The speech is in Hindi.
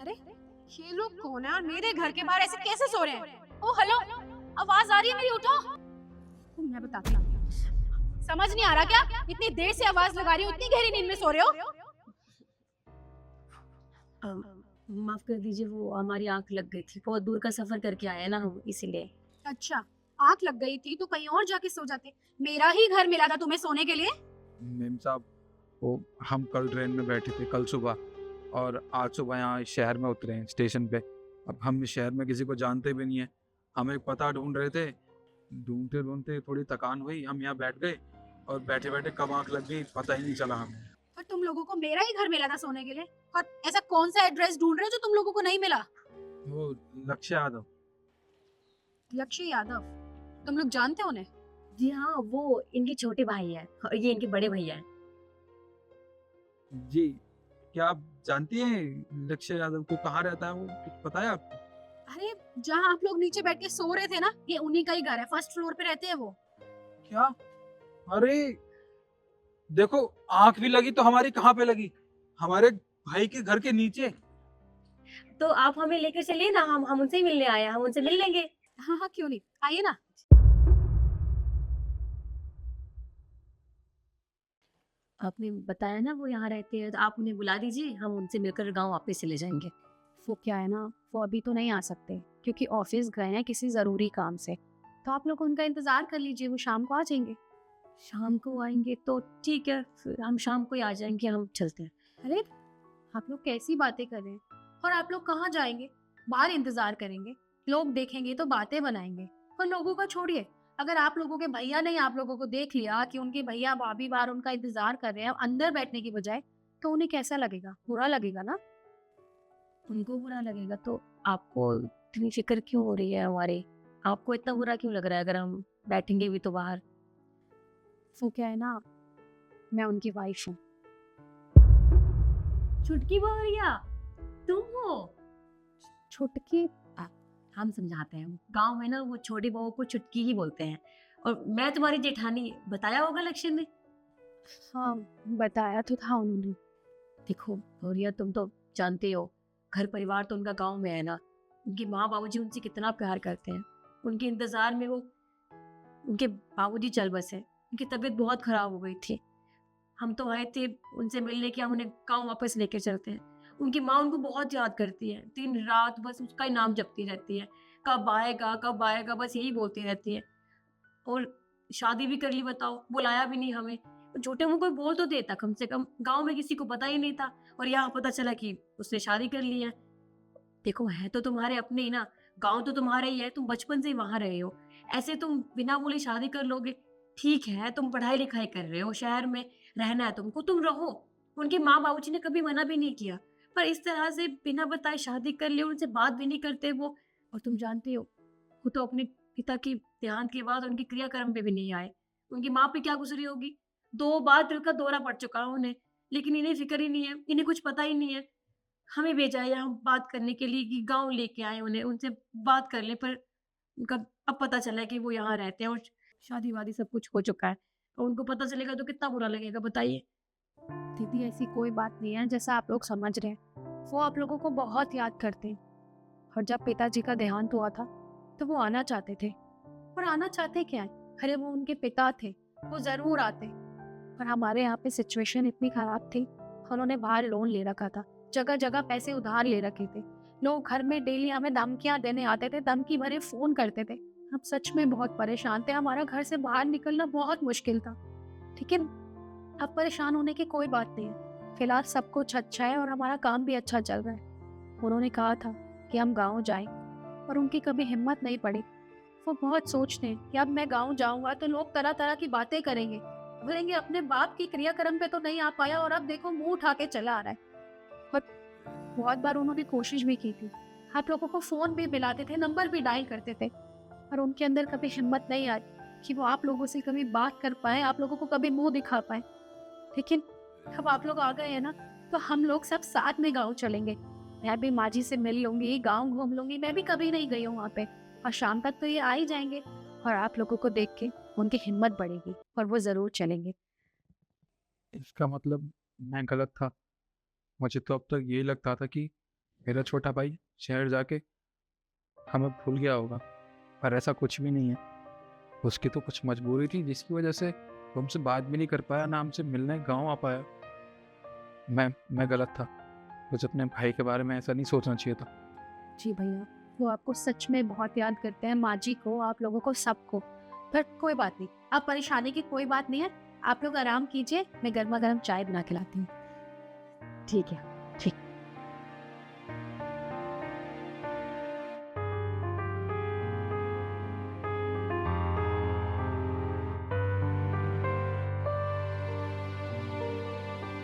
अरे ये लोग कौन है और मेरे घर के बाहर ऐसे कैसे सो रहे हैं? ओ हेलो, आवाज आ रही है मेरी? उठो। मैं बताती हूँ। समझ नहीं आ रहा क्या? इतनी देर से आवाज लगा रही हूँ, इतनी गहरी नींद में सो रहे हो? अम, माफ कर दीजिए, वो हमारी आंख लग गई थी। बहुत दूर का सफर करके आए हैं ना हम, इसीलिए। अच्छा, आंख लग गई थी तो कहीं और जाके सो जाते। मेरा ही घर मिला था तुम्हें सोने के लिए। मेम साहब, वो हम कल ट्रेन में बैठे थे कल सुबह, और आज सुबह यहाँ इस शहर में उतरे हैं स्टेशन पे। अब हम इस शहर में किसी को जानते भी नहीं है। हम एक पता ढूंढ रहे थे, ढूंढते ढूंढते थोड़ी थकान हुई, हम यहाँ बैठ गए और बैठे बैठे कब आँख लग गई पता ही नहीं चला हमें। और तुम लोगों को मेरा ही घर मिला था सोने के लिए, और ऐसा कौन सा एड्रेस ढूंढ रहे हो जो तुम लोगों को नहीं मिला? वो लक्ष्य यादव। लक्ष्य यादव? तुम लोग जानते हो उन्हें? जी हाँ, वो इनके छोटे भाई है और ये इनके बड़े भैया है। जी, क्या आप जानती हैं लक्ष्य यादव को? कहाँ रहता है वो, कुछ पता है आपको? अरे जहाँ आप लोग नीचे बैठ के सो रहे थे ना, ये उन्हीं का ही घर है। फर्स्ट फ्लोर पे रहते हैं वो। क्या? अरे देखो, आंख भी लगी तो हमारी कहाँ पे लगी? हमारे भाई के घर के नीचे। तो आप हमें लेकर चलिए ना, हम उनसे ही मिलने आए हैं, हम उनसे मिल लेंगे। हाँ हाँ, क्यों नहीं, आइए ना। आपने बताया ना वो यहाँ रहते हैं, तो आप उन्हें बुला दीजिए, हम उनसे मिलकर गांव वापस चले जाएंगे। वो क्या है ना, वो अभी तो नहीं आ सकते क्योंकि ऑफिस गए हैं किसी जरूरी काम से। तो आप लोग उनका इंतजार कर लीजिए, वो शाम को आ जाएंगे। शाम को आएंगे तो ठीक है, फिर हम शाम को ही आ जाएंगे, हम चलते हैं। अरे आप लोग कैसी बातें कर रहे हैं? और आप लोग कहाँ जाएंगे? बाहर इंतजार करेंगे, लोग देखेंगे तो बातें बनाएंगे। और लोगों का छोड़िए, अगर आप लोगों के भैया ने आप लोगों को देख लिया कि उनके भैया भाभी बाहर उनका इंतजार कर रहे हैं अंदर बैठने की बजाय, तो उन्हें कैसा लगेगा? बुरा लगेगा ना। उनको बुरा लगेगा तो आपको इतनी फिक्र क्यों हो रही है हमारी? आपको इतना बुरा क्यों लग रहा है अगर हम बैठेंगे भी तो बाहर? वो क्या है ना, मैं उनकी वाइफ हूँ। छुटकी बहुरिया, तुम हो? छुटकी? आ, हम समझाते हैं, गांव में ना वो छोटी बहू को छुटकी ही बोलते हैं। और मैं तुम्हारी जेठानी, बताया होगा लक्ष्य ने। हाँ, बताया तो था उन्होंने। देखो बहुरिया, तुम तो जानते हो, घर परिवार तो उनका गांव में है ना। उनकी माँ बाबूजी उनसे कितना प्यार करते हैं। उनके इंतजार में वो, उनके बाबूजी चल बसे। उनकी तबीयत बहुत खराब हो गई थी। हम तो आए थे उनसे मिलने कि हम उन्हें गांव वापस लेके चलते हैं। उनकी माँ उनको बहुत याद करती है, दिन रात बस उसका ही नाम जपती रहती है। कब आएगा, बस यही बोलती रहती है। और शादी भी कर ली, बताओ, बुलाया भी नहीं हमें। छोटे मुंह कोई बोल तो देता कम से कम, गांव में किसी को पता ही नहीं था। और यहाँ पता चला कि उसने शादी कर ली है। देखो, है तो तुम्हारे अपने ही ना, गांव तो तुम्हारा ही है, तुम बचपन से ही वहां रहे हो। ऐसे तुम बिना बोले शादी कर लोगे? ठीक है, तुम पढ़ाई लिखाई कर रहे हो, शहर में रहना है तुमको, तुम रहो। उनके माँ बाबूजी ने कभी मना भी नहीं किया। पर इस तरह से बिना बताए शादी कर ली, उनसे बात भी नहीं करते वो। और तुम जानते हो, वो तो अपने पिता की देहांत के बाद उनके क्रियाक्रम पे भी नहीं आए। उनकी माँ पे क्या गुजरी होगी? 2 बार दिल का दौरा पड़ चुका है उन्हें। लेकिन इन्हें फिक्र ही नहीं है, इन्हें कुछ पता ही नहीं है। हमें भेजा है यहाँ बात करने के लिए कि गाँव लेके आए उन्हें, उनसे बात कर लें। पर उनका अब पता चला है कि वो यहाँ रहते हैं और शादी-वादी सब कुछ हो चुका है। और उनको पता चलेगा तो कितना बुरा लगेगा, बताइए? दीदी ऐसी कोई बात नहीं है जैसा आप लोग समझ रहे हैं। वो आप लोगों को बहुत याद करते हैं। और जब पिताजी का देहांत हुआ था तो वो आना चाहते थे। और आना चाहते क्या है? अरे वो उनके पिता थे, वो जरूर आते। पर हमारे यहाँ पे सिचुएशन इतनी खराब थी, उन्होंने बाहर लोन ले रखा था, जगह जगह पैसे उधार ले रखे थे। लोग घर में डेली हमें धमकियां देने आते थे, धमकी भरे फोन करते थे। हम सच में बहुत परेशान थे, हमारा घर से बाहर निकलना बहुत मुश्किल था। लेकिन अब परेशान होने की कोई बात नहीं है। फिलहाल सब कुछ अच्छा है और हमारा काम भी अच्छा चल रहा है। उन्होंने कहा था कि हम गाँव जाएं, और उनकी कभी हिम्मत नहीं पड़ी। वो बहुत सोचते हैं कि अब मैं गाँव जाऊंगा तो लोग तरह तरह की बातें करेंगे, बोलेंगे अपने बाप की क्रियाक्रम पे तो नहीं आ पाया और अब देखो मुंह उठा के चला आ रहा है। पर बहुत बार उन्होंने कोशिश भी की थी, आप लोगों को फोन भी मिलाते थे, नंबर भी डायल करते थे, पर उनके अंदर कभी हिम्मत नहीं आई कि वो आप लोगों से कभी बात कर पाए, आप लोगों को कभी मुंह दिखा पाए। लेकिन अब आप लोग आ गए हैं ना, तो हम लोग सब साथ में गाँव चलेंगे। मैं भी माँ जी से मिल लूंगी, गाँव घूम लूंगी, मैं भी कभी नहीं गई हूँ वहाँ पे। और शाम तक तो ये आ ही जाएंगे, और आप लोगों को देख के उनकी हिम्मत बढ़ेगी और वो जरूर चलेंगे। इसका मतलब मैं गलत था। मुझे तो अब तक यही लगता था कि मेरा छोटा भाई शहर जाके हमें भूल गया होगा, पर ऐसा कुछ भी नहीं है। उसकी तो कुछ मजबूरी थी जिसकी वजह से वो हमसे बात भी नहीं कर पाया, ना हमसे मिलने गाँव आ पाया। मैं गलत था, मुझे अपने भाई के बारे में ऐसा नहीं सोचना चाहिए था। जी भैया, वो आपको सच में बहुत याद करते हैं, माँ जी को, आप लोगों को, सबको। पर कोई बात नहीं, अब परेशानी की कोई बात नहीं है। आप लोग आराम कीजिए, मैं गर्मा गर्म चाय बना के लाती हूँ। ठीक है।